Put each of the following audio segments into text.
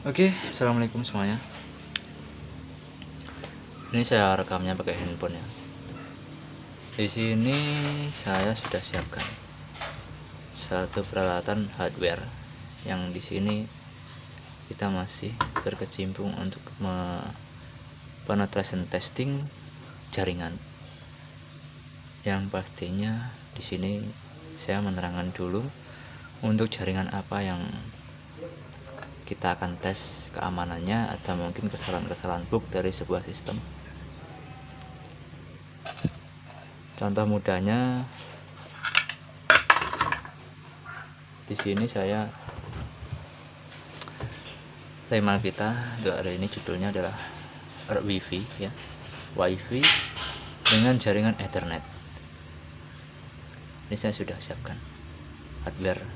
Oke, assalamualaikum semuanya. Ini saya rekamnya pakai handphone ya. Di sini saya sudah siapkan satu peralatan hardware yang di sini kita masih berkecimpung untuk penetration testing jaringan. Yang pastinya di sini saya menerangkan dulu untuk jaringan apa yang kita akan tes keamanannya atau mungkin kesalahan-kesalahan bug dari sebuah sistem. Contoh mudahnya di sini tema kita untuk hari ini judulnya adalah WiFi ya. WiFi dengan jaringan Ethernet. Ini saya sudah siapkan hardware.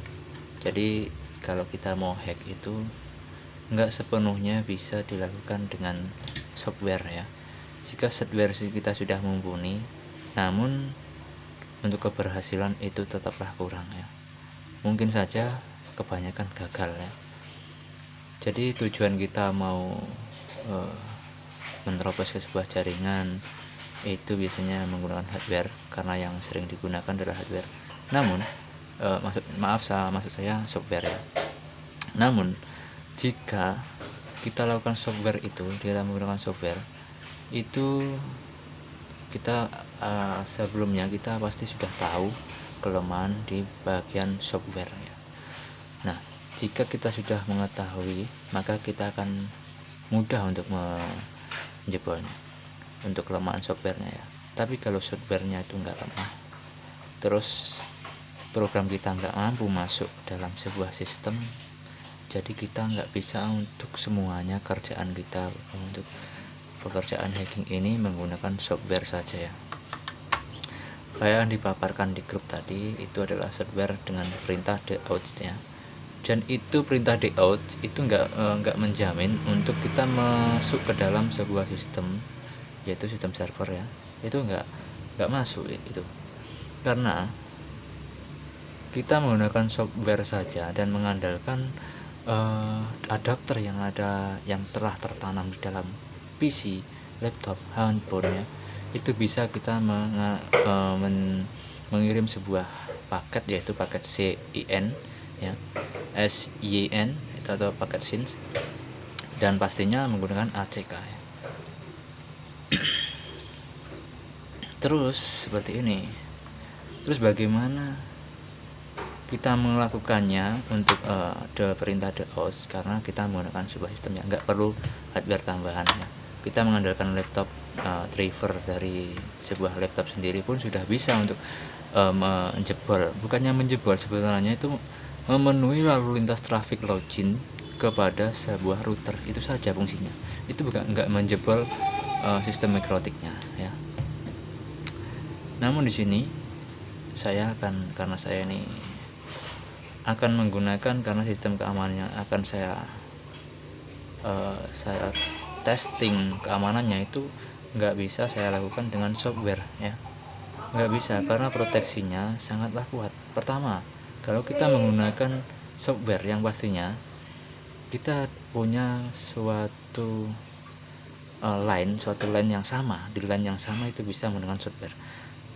Jadi kalau kita mau hack itu nggak sepenuhnya bisa dilakukan dengan software ya. Jika software kita sudah mumpuni, namun untuk keberhasilan itu tetaplah kurang ya. Mungkin saja kebanyakan gagal ya. Jadi tujuan kita mau menerobos ke sebuah jaringan itu biasanya menggunakan hardware, karena yang sering digunakan adalah hardware. Namun maksud saya software ya. Namun jika kita lakukan software itu, kita menggunakan software itu, kita sebelumnya kita pasti sudah tahu kelemahan di bagian software ya. Nah, jika kita sudah mengetahui, maka kita akan mudah untuk menjebolnya untuk kelemahan softwarenya ya. Tapi kalau softwarenya itu nggak lemah, terus program kita nggak mampu masuk dalam sebuah sistem, jadi kita nggak bisa untuk semuanya kerjaan kita untuk pekerjaan hacking ini menggunakan software saja ya. Kayak yang dipaparkan di grup tadi, itu adalah software dengan perintah dout ya. Dan itu perintah dout itu nggak menjamin untuk kita masuk ke dalam sebuah sistem, yaitu sistem server ya. Itu nggak masuk itu, karena kita menggunakan software saja dan mengandalkan adapter yang telah tertanam di dalam PC, laptop, handphone ya. Itu bisa kita mengirim sebuah paket, yaitu paket SYN ya, SYN itu atau paket SYN, dan pastinya menggunakan ACK ya. Terus seperti ini. Terus bagaimana kita melakukannya untuk perintah dout, karena kita menggunakan sebuah sistem yang nggak perlu hardware tambahan ya. Kita mengandalkan laptop, driver dari sebuah laptop sendiri pun sudah bisa untuk menjebol. Bukannya menjebol, sebenarnya itu memenuhi lalu lintas traffic login kepada sebuah router, itu saja fungsinya. Itu nggak menjebol sistem mikrotiknya ya. Namun di sini karena saya ini akan menggunakan, karena sistem keamanannya akan saya testing keamanannya itu nggak bisa saya lakukan dengan software ya. Nggak bisa, karena proteksinya sangatlah kuat. Pertama, kalau kita menggunakan software, yang pastinya kita punya suatu line yang sama, di line yang sama itu bisa menggunakan software.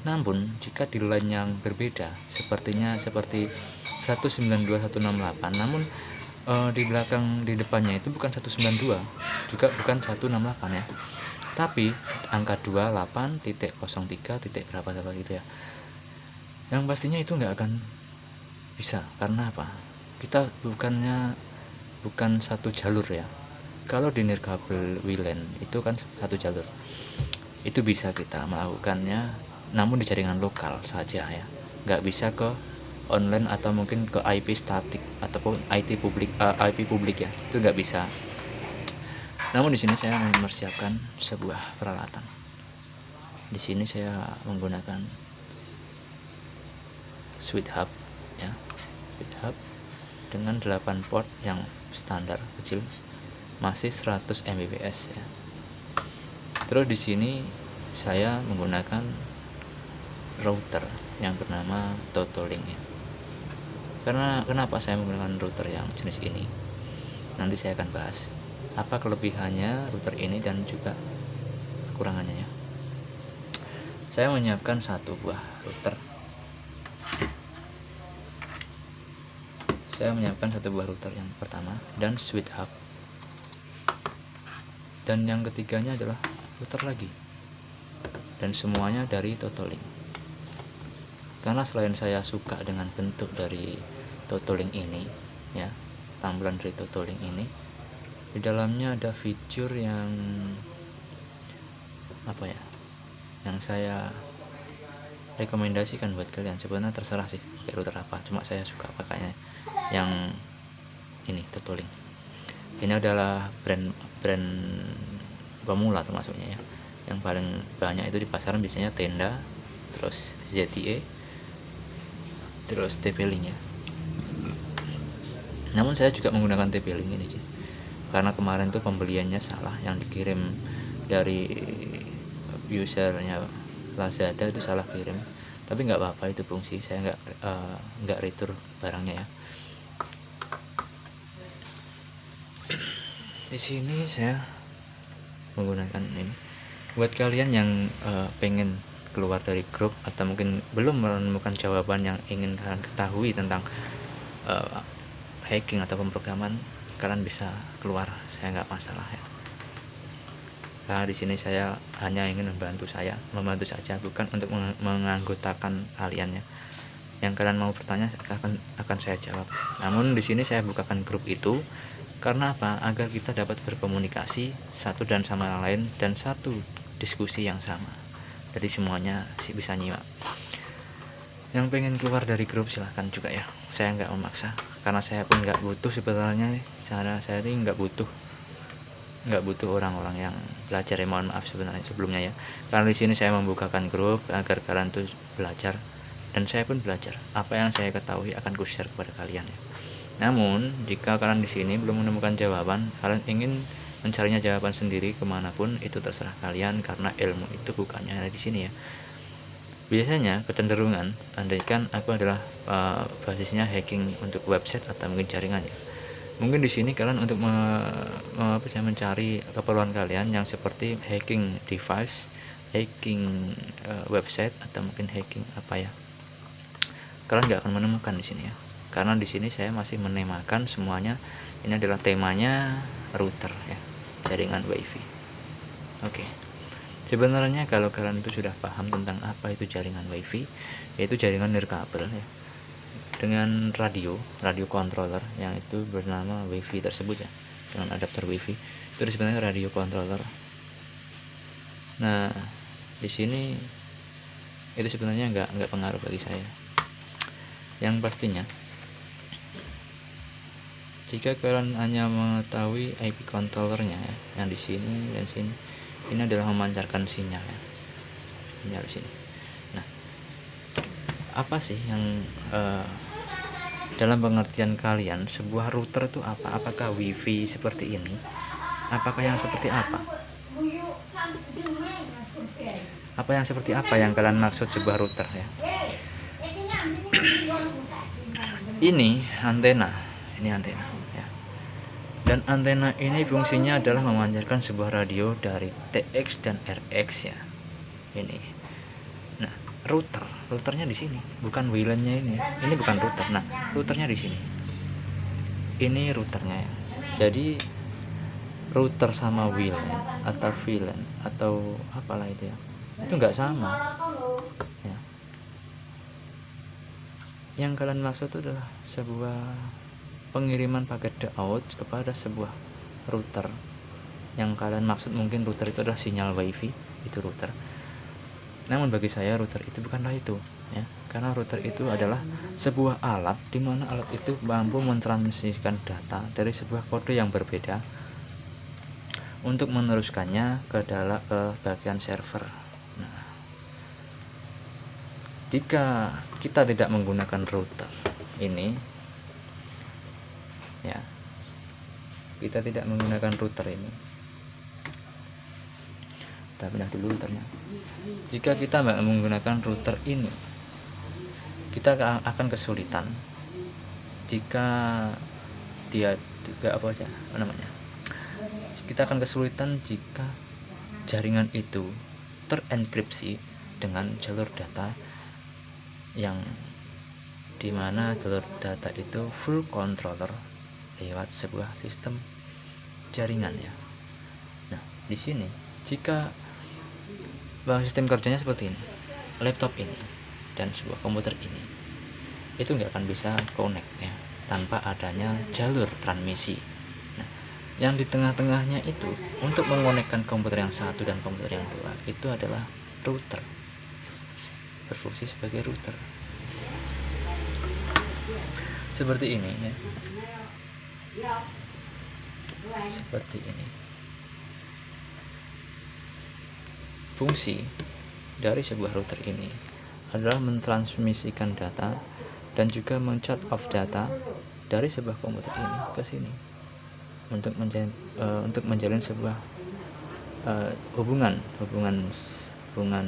Namun jika di line yang berbeda, seperti 192.168, namun di depannya itu bukan 192, juga bukan 168 ya, tapi angka 28.03. berapa gitu ya. Yang pastinya itu nggak akan bisa. Karena apa? Kita bukan satu jalur ya. Kalau di nirkabel WLAN itu kan satu jalur, itu bisa kita melakukannya, namun di jaringan lokal saja ya, nggak bisa ke online atau mungkin ke IP statik ataupun IP publik ya, itu nggak bisa. Namun di sini saya mempersiapkan sebuah peralatan. Di sini saya menggunakan switch hub ya, switch hub dengan 8 port yang standar kecil, masih 100 Mbps ya. Terus di sini saya menggunakan router yang bernama Totolink ya. Kenapa saya menggunakan router yang jenis ini? Nanti saya akan bahas apa kelebihannya router ini dan juga kekurangannya ya. Saya menyiapkan satu buah router. Saya menyiapkan satu buah router yang pertama dan switch hub. Dan yang ketiganya adalah router lagi. Dan semuanya dari Totolink. Karena selain saya suka dengan bentuk dari Totolink ini ya, tampilan dari Totolink ini, di dalamnya ada fitur yang apa ya, yang saya rekomendasikan buat kalian. Sebenarnya terserah sih pakai router apa, cuma saya suka pakainya yang ini, Totolink. Ini adalah brand pemula termasuknya ya. Yang paling banyak itu di pasaran biasanya Tenda, terus ZTE, terus TP-Link ya. Namun saya juga menggunakan TP-Link ini sih, karena kemarin tuh pembeliannya salah, yang dikirim dari usernya Lazada itu salah kirim. Tapi nggak apa-apa, itu fungsi, saya nggak return barangnya ya. Di sini saya menggunakan ini buat kalian yang pengen keluar dari grup atau mungkin belum menemukan jawaban yang ingin kalian ketahui tentang hacking atau pemrograman, kalian bisa keluar, saya nggak masalah ya. Karena di sini saya hanya ingin membantu saja, bukan untuk menganggotakan kalian ya. Yang kalian mau bertanya akan saya jawab. Namun di sini saya bukakan grup itu karena apa? Agar kita dapat berkomunikasi satu dan sama lain dan satu diskusi yang sama. Jadi semuanya bisa nyimak. Yang pengen keluar dari grup silahkan juga ya. Saya nggak memaksa, karena saya pun nggak butuh sebenarnya. Saya ini nggak butuh orang-orang yang belajar ya, mohon maaf sebenarnya sebelumnya ya. Karena di sini saya membukakan grup agar kalian tuh belajar, dan saya pun belajar. Apa yang saya ketahui akan ku-share kepada kalian ya. Namun jika kalian di sini belum menemukan jawaban, kalian ingin mencarinya jawaban sendiri kemanapun, itu terserah kalian, karena ilmu itu bukannya ada di sini ya. Biasanya kecenderungan, andaikan aku adalah basisnya hacking untuk website atau mungkin jaringan ya, mungkin di sini kalian untuk mencari keperluan kalian yang seperti hacking device, hacking website atau mungkin hacking apa ya, kalian nggak akan menemukan di sini ya. Karena di sini saya masih menemakan semuanya, ini adalah temanya router ya, jaringan wifi. Oke. Sebenarnya kalau kalian itu sudah paham tentang apa itu jaringan wifi, yaitu jaringan nirkabel ya, dengan radio controller yang itu bernama wifi tersebut ya, dengan adapter wifi, itu sebenarnya radio controller. Nah di sini itu sebenarnya nggak pengaruh bagi saya. Yang pastinya jika kalian hanya mengetahui IP controllernya ya, yang di sini dan sini, ini adalah memancarkan sinyal ya, sinyal di sini. Nah apa sih yang dalam pengertian kalian sebuah router itu apa? Apakah wifi seperti ini? Apakah yang seperti apa? Apa yang seperti apa yang kalian maksud sebuah router ya? Ini antena ya. Dan antena ini fungsinya adalah memancarkan sebuah radio dari TX dan RX ya. Ini. Nah, routernya di sini, bukan WLAN-nya ini. Ini bukan router. Nah, routernya di sini. Ini routernya ya. Jadi router sama WLAN atau VLAN atau apalah itu ya, itu nggak sama ya. Yang kalian maksud itu adalah sebuah pengiriman paket download kepada sebuah router. Yang kalian maksud mungkin router itu adalah sinyal wifi, itu router. Namun bagi saya router itu bukanlah itu ya, karena router itu adalah sebuah alat di mana alat itu mampu mentransmisikan data dari sebuah kode yang berbeda untuk meneruskannya ke bagian server. Nah, jika kita tidak menggunakan router ini ya, kita tidak menggunakan router ini, kita pindah dulu routernya. Jika kita menggunakan router ini, kita akan kesulitan jika dia juga kita akan kesulitan jika jaringan itu terenkripsi dengan jalur data yang dimana jalur data itu full controller lewat sebuah sistem jaringan ya. Nah, di sini jika sistem kerjanya seperti ini, laptop ini dan sebuah komputer ini itu nggak akan bisa connect ya tanpa adanya jalur transmisi. Nah, yang di tengah-tengahnya itu untuk mengonekkan komputer yang satu dan komputer yang dua itu adalah router, berfungsi sebagai router seperti ini ya, seperti ini. Fungsi dari sebuah router ini adalah mentransmisikan data dan juga men-shut off data dari sebuah komputer ini ke sini untuk menjalin sebuah hubungan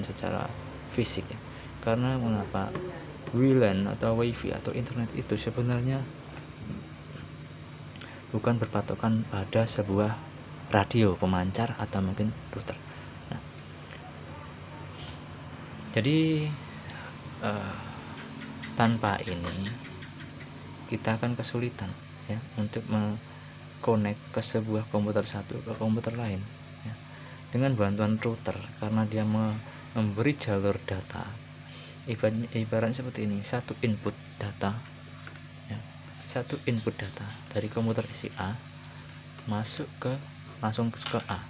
secara fisik ya. Karena mengapa WLAN atau WiFi atau internet itu sebenarnya bukan berpatokan pada sebuah radio pemancar atau mungkin router. Nah, jadi tanpa ini kita akan kesulitan ya untuk connect ke sebuah komputer satu ke komputer lain ya, dengan bantuan router, karena dia memberi jalur data ibarat seperti ini, satu input data ya, satu input data dari komputer si A masuk langsung ke A,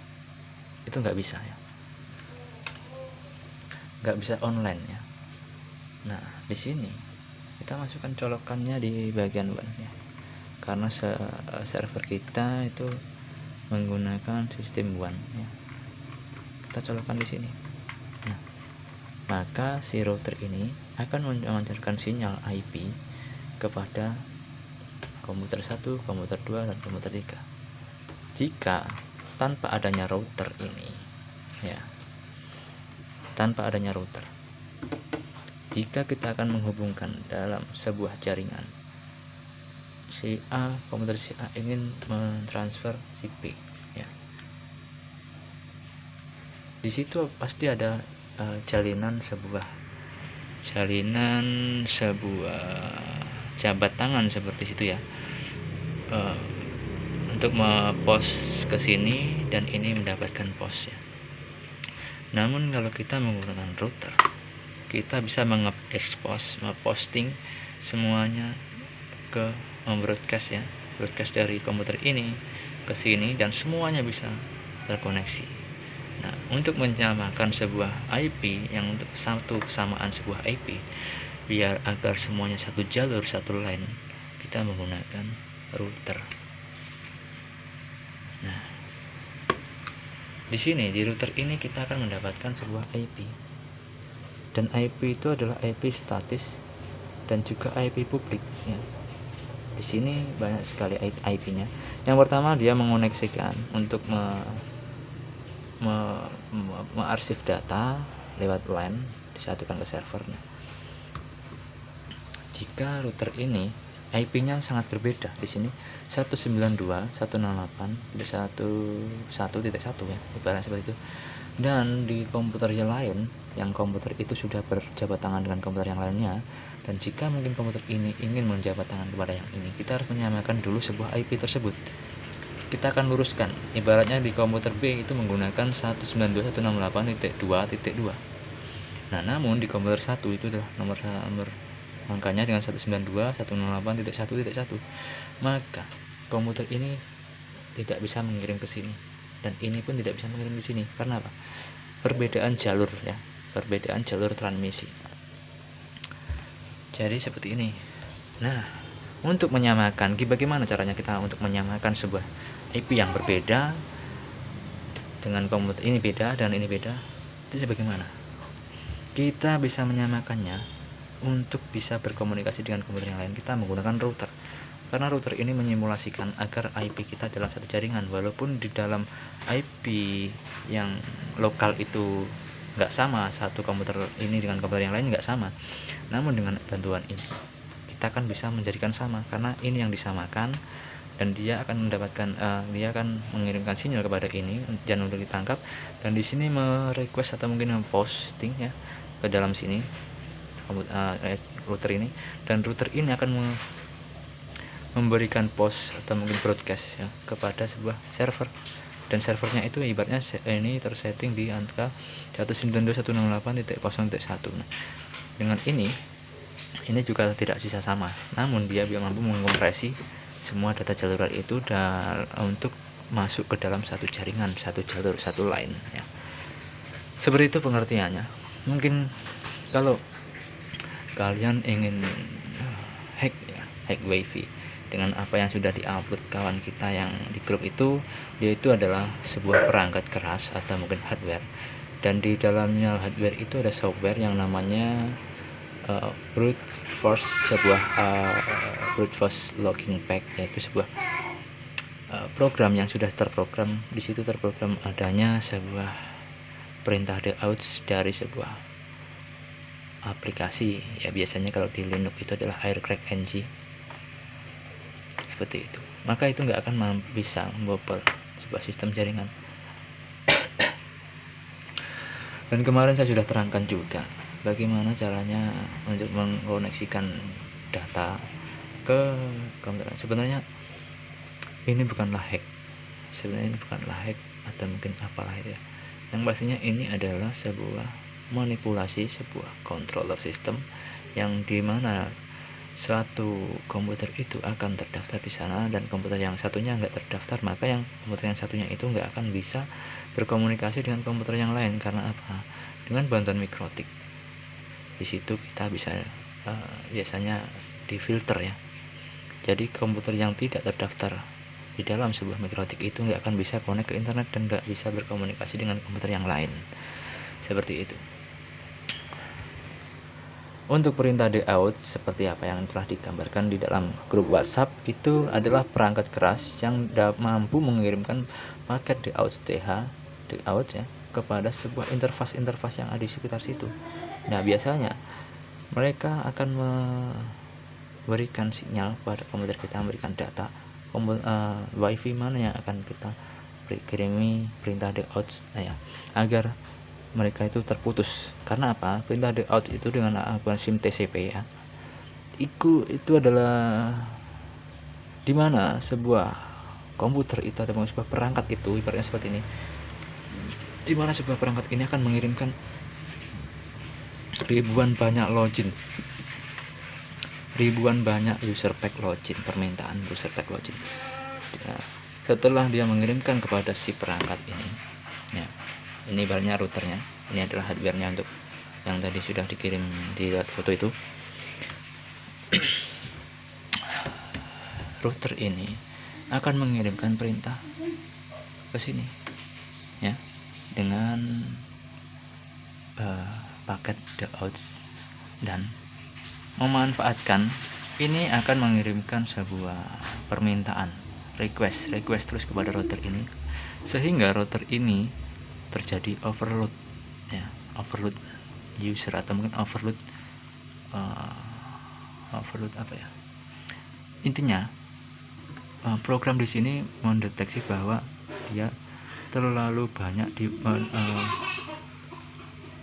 itu nggak bisa ya, nggak bisa online ya. Nah, di sini kita masukkan colokannya di bagian WAN ya, karena server kita itu menggunakan sistem WAN ya. Kita colokkan di sini. Nah, maka si router ini akan memancarkan sinyal IP kepada komputer 1, komputer 2 dan komputer 3. Jika tanpa adanya router ini ya, tanpa adanya router, jika kita akan menghubungkan dalam sebuah jaringan, si A, komputer si A ingin mentransfer si B ya, di situ pasti ada jalinan sebuah jabat tangan seperti itu ya, untuk mempost ke sini dan ini mendapatkan post ya. Namun kalau kita menggunakan router, kita bisa memposting semuanya ke broadcast ya, broadcast dari komputer ini ke sini dan semuanya bisa terkoneksi. Nah, untuk menyamakan sebuah IP yang untuk satu kesamaan sebuah IP biar agar semuanya satu jalur, satu line, kita menggunakan router. Nah, di sini di router ini kita akan mendapatkan sebuah IP. Dan IP itu adalah IP statis dan juga IP publik ya. Di sini banyak sekali IP-nya. Yang pertama, dia mengoneksikan untuk mengarsip data lewat LAN, disatukan ke servernya. Jika router ini IP-nya sangat berbeda, di sini 192.168.1.1 ya, ibarat seperti itu. Dan di komputer yang lain, yang komputer itu sudah berjabat tangan dengan komputer yang lainnya, dan jika mungkin komputer ini ingin menjabat tangan kepada yang ini, kita harus menyamakan dulu sebuah IP tersebut. Kita akan luruskan, ibaratnya di komputer B itu menggunakan 192.168.2.2. Nah, namun di komputer 1 itu adalah nomor angkanya dengan 192.168.1.1. Maka komputer ini tidak bisa mengirim ke sini dan ini pun tidak bisa mengirim di sini. Karena apa? Perbedaan jalur ya, perbedaan jalur transmisi. Jadi seperti ini. Nah, untuk menyamakan, bagaimana caranya kita untuk menyamakan sebuah IP yang berbeda dengan komputer ini beda dan ini beda? Itu bagaimana? Kita bisa menyamakannya untuk bisa berkomunikasi dengan komputer yang lain. Kita menggunakan router. Karena router ini menyimulasikan agar IP kita dalam satu jaringan, walaupun di dalam IP yang lokal itu nggak sama, satu komputer ini dengan komputer yang lain nggak sama. Namun dengan bantuan ini kita akan bisa menjadikan sama, karena ini yang disamakan dan dia akan mendapatkan dia akan mengirimkan sinyal kepada ini jangan untuk ditangkap, dan di sini merequest atau mungkin memposting ya ke dalam sini router ini, dan router ini akan memberikan post atau mungkin broadcast ya kepada sebuah server, dan servernya itu ibaratnya ini tersetting di angka 192.168.0.1. Nah, dengan ini juga tidak sisa sama, namun dia mampu mengkompresi semua data jaluran itu untuk masuk ke dalam satu jaringan, satu jalur, satu line ya. Seperti itu pengertiannya. Mungkin kalau kalian ingin hack wifi dengan apa yang sudah diupload kawan kita yang di grup itu, yaitu adalah sebuah perangkat keras atau mungkin hardware, dan di dalamnya hardware itu ada software yang namanya brute force, sebuah brute force logging pack, yaitu sebuah program yang sudah terprogram. Di situ terprogram adanya sebuah perintah deouts dari sebuah aplikasi ya, biasanya kalau di Linux itu adalah aircrack-ng, seperti itu. Maka itu nggak akan bisa membobol sebuah sistem jaringan. Dan kemarin saya sudah terangkan juga bagaimana caranya untuk mengkoneksikan data ke komputer. Sebenarnya ini bukanlah hack, atau mungkin apalah itu ya. Yang pastinya ini adalah sebuah manipulasi sebuah controller system, yang dimana suatu komputer itu akan terdaftar di sana dan komputer yang satunya nggak terdaftar, maka yang komputer yang satunya itu nggak akan bisa berkomunikasi dengan komputer yang lain. Karena apa? Dengan bantuan mikrotik. Di situ kita bisa biasanya difilter ya. Jadi komputer yang tidak terdaftar di dalam sebuah mikrotik itu nggak akan bisa connect ke internet dan nggak bisa berkomunikasi dengan komputer yang lain. Seperti itu. Untuk perintah deout seperti apa yang telah digambarkan di dalam grup WhatsApp, itu adalah perangkat keras yang mampu mengirimkan paket deout ya kepada sebuah interface yang ada di sekitar situ. Nah, biasanya mereka akan memberikan sinyal pada komputer kita, memberikan data wifi mana yang akan kita kirimi perintah deout ya, agar mereka itu terputus. Karena apa? Perintah deout itu dengan akun SIM TCP ya, itu adalah dimana sebuah komputer itu atau sebuah perangkat itu ibaratnya seperti ini, dimana sebuah perangkat ini akan mengirimkan ribuan banyak user pack login, permintaan user pack login. Nah, setelah dia mengirimkan kepada si perangkat ini ya, ini ibaratnya routernya, ini adalah hardwarenya untuk yang tadi sudah dikirim di foto itu. Router ini akan mengirimkan perintah ke sini ya dengan paket deouts, dan memanfaatkan ini akan mengirimkan sebuah permintaan request terus kepada router ini, sehingga router ini terjadi overload ya, overload user atau mungkin overload apa ya, intinya program di sini mendeteksi bahwa dia terlalu banyak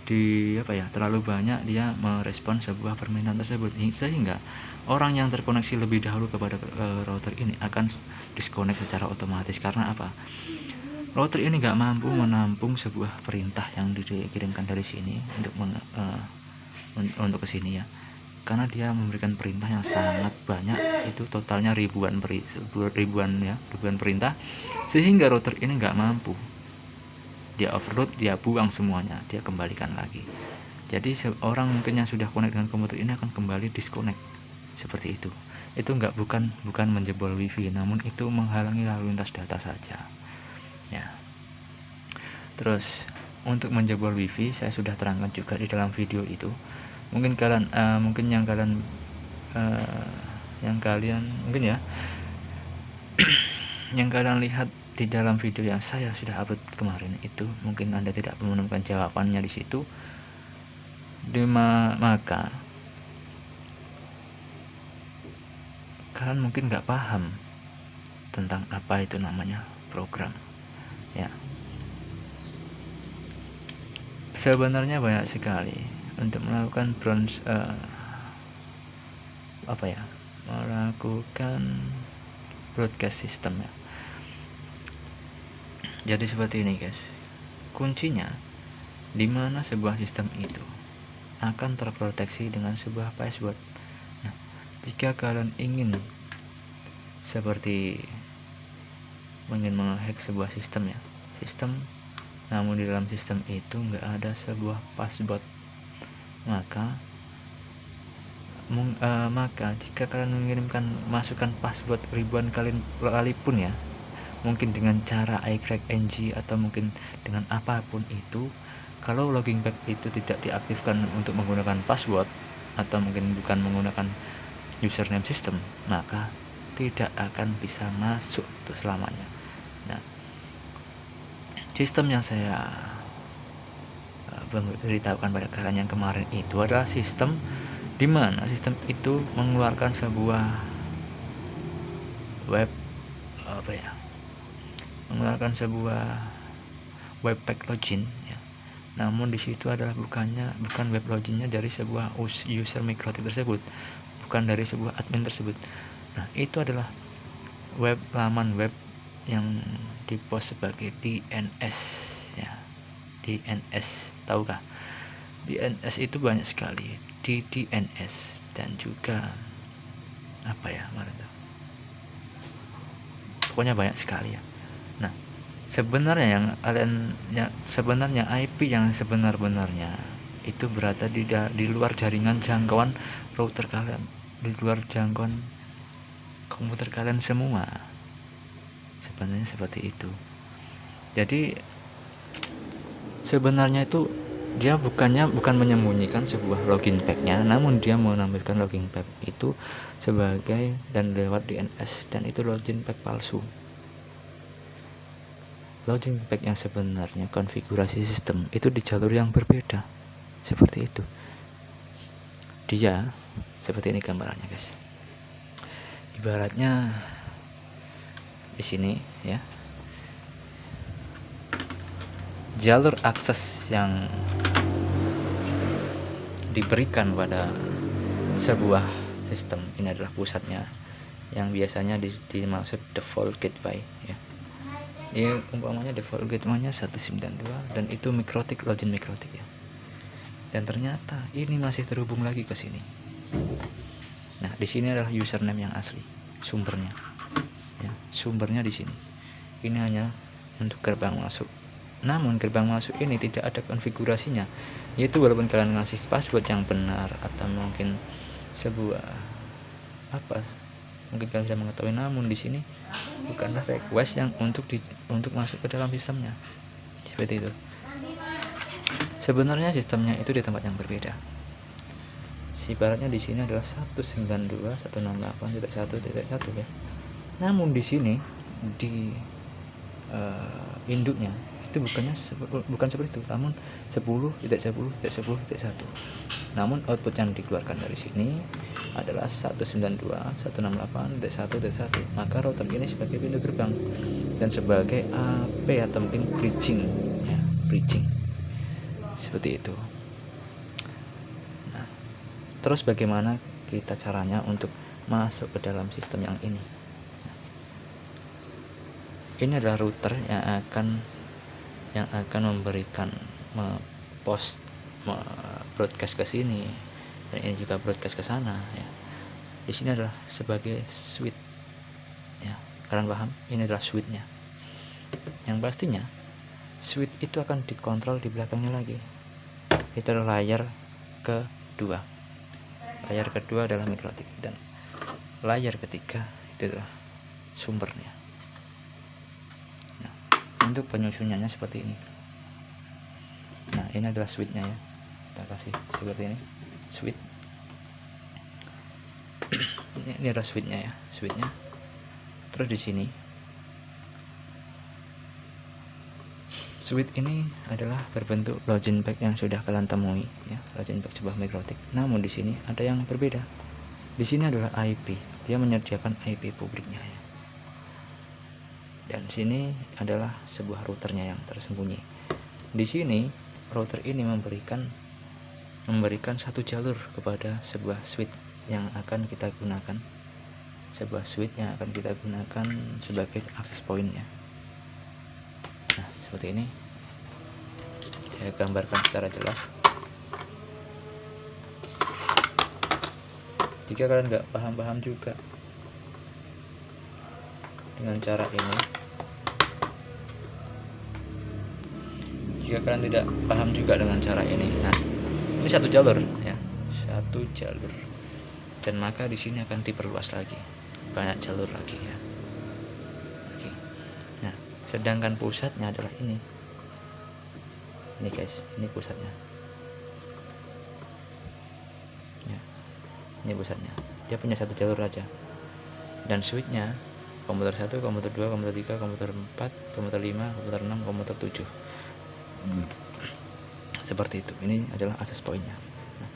terlalu banyak dia merespon sebuah permintaan tersebut, sehingga orang yang terkoneksi lebih dahulu kepada router ini akan disconnect secara otomatis. Karena apa? Router ini nggak mampu menampung sebuah perintah yang dikirimkan dari sini untuk ke sini ya, karena dia memberikan perintah yang sangat banyak, itu totalnya ribuan perintah, sehingga router ini nggak mampu. Dia overload, dia buang semuanya, dia kembalikan lagi. Jadi orang mungkin yang sudah connect dengan komputer ini akan kembali disconnect seperti itu. Itu bukan menjebol wifi, namun itu menghalangi lalu lintas data saja ya. Terus untuk menjebol wifi saya sudah terangkan juga di dalam video itu. Mungkin yang kalian yang kalian lihat di dalam video yang saya sudah upload kemarin itu, mungkin Anda tidak menemukan jawabannya di situ, maka kalian mungkin nggak paham tentang apa itu namanya program ya. Sebenarnya banyak sekali untuk melakukan melakukan broadcast system ya. Jadi seperti ini guys, kuncinya di mana sebuah sistem itu akan terproteksi dengan sebuah password. Nah, jika kalian ingin menghack sebuah sistem ya, namun di dalam sistem itu nggak ada sebuah password, maka jika kalian masukkan password ribuan kali pun ya, mungkin dengan cara iCrackNG atau mungkin dengan apapun itu, kalau logging back itu tidak diaktifkan untuk menggunakan password atau mungkin bukan menggunakan username system, maka tidak akan bisa masuk untuk selamanya. Nah, sistem yang saya beritahukan pada kalian yang kemarin itu adalah sistem di mana sistem itu mengeluarkan sebuah webpack login ya. Namun di situ adalah bukan web loginnya dari sebuah user mikrotik tersebut, bukan dari sebuah admin tersebut. Nah, itu adalah laman web yang dipost sebagai DNS ya. DNS, tahukah? DNS itu banyak sekali, DNS dan juga pokoknya banyak sekali ya. Nah, sebenarnya sebenarnya IP yang sebenar-benarnya itu berada di luar jaringan jangkauan router kalian, di luar jangkauan komputer kalian semua. Sebenarnya seperti itu. Jadi sebenarnya itu dia bukan menyembunyikan sebuah login pack-nya, namun dia menampilkan login pack itu sebagai dan lewat DNS, dan itu login pack palsu. Login pack yang sebenarnya konfigurasi sistem itu di jalur yang berbeda. Seperti itu. Dia seperti ini gambarannya, guys. Ibaratnya di sini ya. Jalur akses yang diberikan pada sebuah sistem ini adalah pusatnya, yang biasanya dimaksud default gateway ya. Ini umpamanya default gateway-nya 192 dan itu login mikrotik ya. Dan ternyata ini masih terhubung lagi ke sini. Nah, di sini adalah username yang asli, sumbernya. Ya, sumbernya di sini. Ini hanya untuk gerbang masuk. Namun gerbang masuk ini tidak ada konfigurasinya, yaitu walaupun kalian ngasih password yang benar atau mungkin sebuah mungkin kalian bisa mengetahui, namun di sini bukanlah request yang untuk masuk ke dalam sistemnya. Seperti itu. Sebenarnya sistemnya itu di tempat yang berbeda. Ibaratnya di sini adalah 192.168.1.1 ya. Namun di sini di induknya itu bukan seperti itu, namun 10.10.10.1. Namun output yang dikeluarkan dari sini adalah 192.168.1.1. Maka router ini sebagai pintu gerbang dan sebagai AP atau mungkin bridging ya, seperti itu. Nah, terus bagaimana kita caranya untuk masuk ke dalam sistem yang ini? Ini adalah router yang akan memberikan broadcast ke sini, dan ini juga broadcast ke sana ya. Di sini adalah sebagai switch ya. Kalian paham? Ini adalah switchnya. Yang pastinya switch itu akan dikontrol di belakangnya lagi. Itu adalah layar kedua. Layar kedua adalah mikrotik dan layar ketiga itu adalah sumbernya. Untuk penyusunannya seperti ini. Nah, ini adalah switchnya ya. Kita kasih seperti ini, switch. Ini adalah switchnya ya, switchnya. Terus di sini, switch ini adalah berbentuk login pack yang sudah kalian temui ya, login pack sebuah mikrotik. Namun di sini ada yang berbeda. Di sini adalah IP. Dia menyediakan IP publiknya ya. Dan sini adalah sebuah routernya yang tersembunyi. Di sini router ini memberikan satu jalur kepada sebuah switch yang akan kita gunakan, sebagai akses pointnya. Nah, seperti ini saya gambarkan secara jelas. Jika kalian nggak paham juga dengan cara ini, jika kalian tidak paham juga dengan cara ini, nah ini satu jalur ya, dan maka di sini akan diperluas lagi, banyak jalur lagi ya. Oke. Nah, sedangkan pusatnya adalah ini guys, ini pusatnya ya, ini pusatnya. Dia punya satu jalur aja, dan switchnya komputer 1, komputer 2, komputer 3, komputer 4, komputer 5, komputer 6, komputer 7. Seperti itu. Ini adalah akses pointnya. Nah,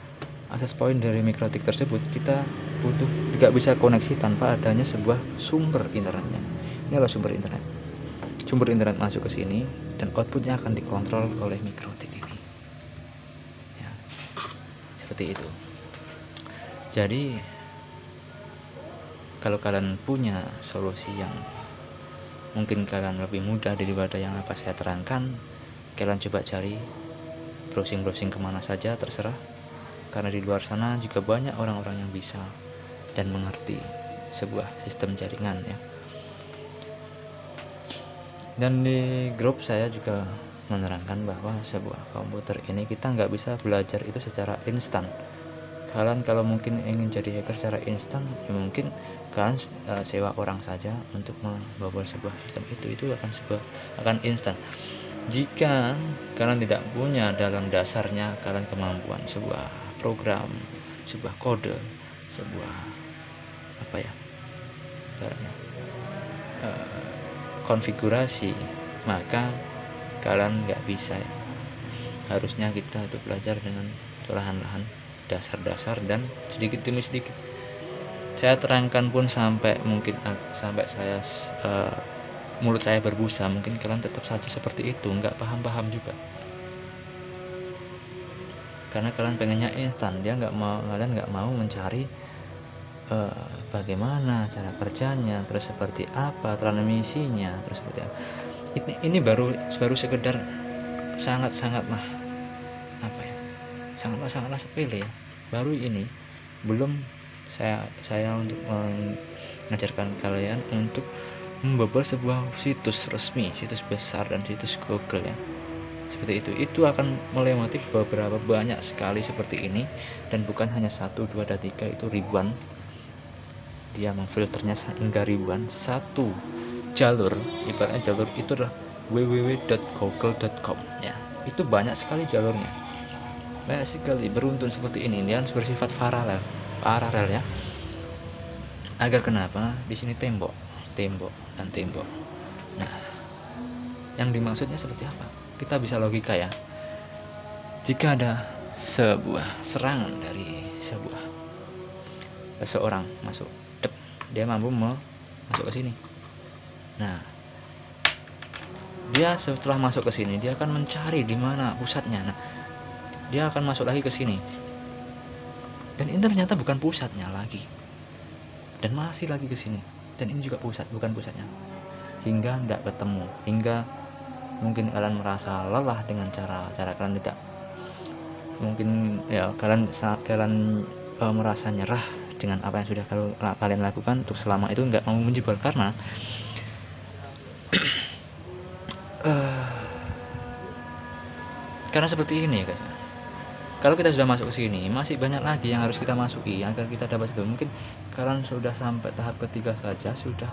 akses point dari Mikrotik tersebut kita butuh, tidak bisa koneksi tanpa adanya sebuah sumber internetnya. Ini adalah sumber internet. Sumber internet masuk ke sini dan outputnya akan dikontrol oleh Mikrotik ini. Ya, seperti itu. Jadi kalau kalian punya solusi yang mungkin kalian lebih mudah daripada yang apa saya terangkan, kalian coba cari, browsing kemana saja terserah, karena di luar sana juga banyak orang-orang yang bisa dan mengerti sebuah sistem jaringan ya. Dan di grup saya juga menerangkan bahwa sebuah komputer ini kita nggak bisa belajar itu secara instan. Kalian kalau mungkin ingin jadi hacker secara instan, ya mungkin kalian sewa orang saja untuk membobol sebuah sistem itu akan instan. Jika kalian tidak punya dalam dasarnya kalian kemampuan sebuah program, sebuah kode, sebuah konfigurasi, maka kalian nggak bisa ya. Harusnya kita itu belajar dengan perlahan-lahan, dasar-dasar dan sedikit demi sedikit. Saya terangkan pun sampai saya mulut saya berbusa, mungkin kalian tetap saja seperti itu, nggak paham juga, karena kalian pengennya instan. Kalian nggak mau mencari bagaimana cara kerjanya, terus seperti apa transmisinya, terus seperti apa. Ini baru sekedar sangatlah sepele ya. Baru ini belum saya untuk mengajarkan kalian untuk membobol sebuah situs resmi, situs besar dan situs Google ya. Seperti itu akan melewati banyak sekali seperti ini, dan bukan hanya 1, 2, dan 3, itu ribuan. Dia memfilternya hingga ribuan. Satu jalur, ibaratnya jalur itu adalah www.google.com ya. Itu banyak sekali jalurnya, banyak sekali, beruntun seperti ini. Dia bersifat paralel ya. Agar kenapa? Di sini tembok. Nah, yang dimaksudnya seperti apa? Kita bisa logika ya. Jika ada sebuah serangan dari seseorang masuk, dia mampu masuk ke sini. Nah, dia setelah masuk ke sini, dia akan mencari di mana pusatnya. Nah, dia akan masuk lagi ke sini, dan ini ternyata bukan pusatnya lagi, dan masih lagi ke sini, dan ini juga bukan pusatnya, hingga tidak ketemu, hingga mungkin kalian merasa lelah dengan cara kalian, tidak mungkin ya, kalian merasa nyerah dengan apa yang sudah kalian lakukan untuk selama itu, nggak mau menjebol karena karena seperti ini ya guys. Kalau kita sudah masuk ke sini, masih banyak lagi yang harus kita masuki agar kita dapat itu. Mungkin kalian sudah sampai tahap ketiga saja, sudah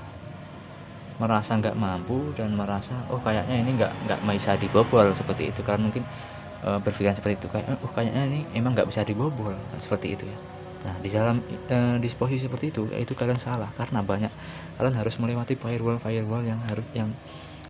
merasa nggak mampu dan merasa kayaknya ini nggak bisa dibobol seperti itu. Kalian mungkin berpikiran seperti itu, kayaknya ini emang nggak bisa dibobol seperti itu ya. Nah, di posisi seperti itu kalian salah, karena kalian harus melewati firewall yang